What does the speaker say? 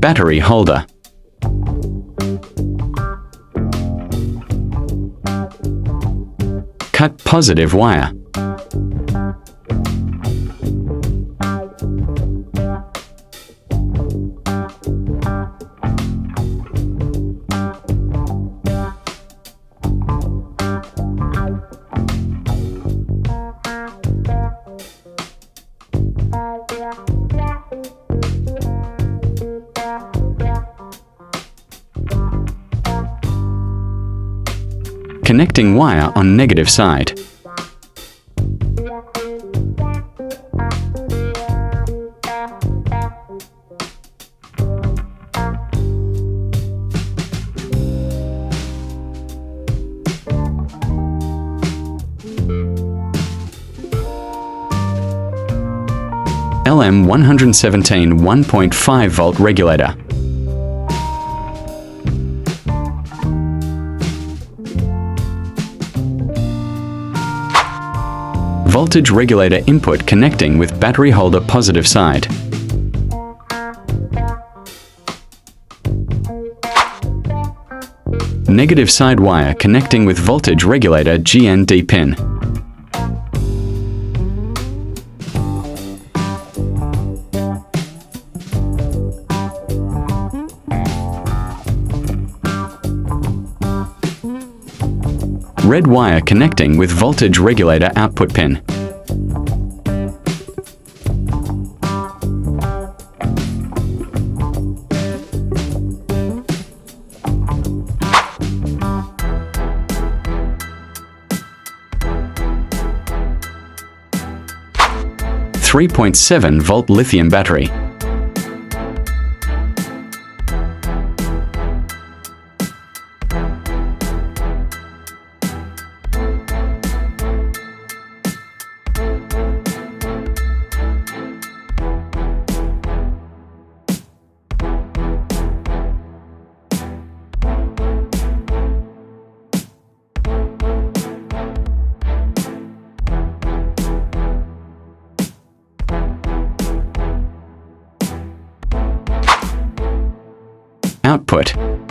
battery holder. Cut positive wire. Connecting wire on negative side. LM117 1.5 volt regulator. Voltage regulator input connecting with battery holder positive side. Negative side wire connecting with voltage regulator GND pin. Red wire connecting with voltage regulator output pin. .7 lithium battery. Output.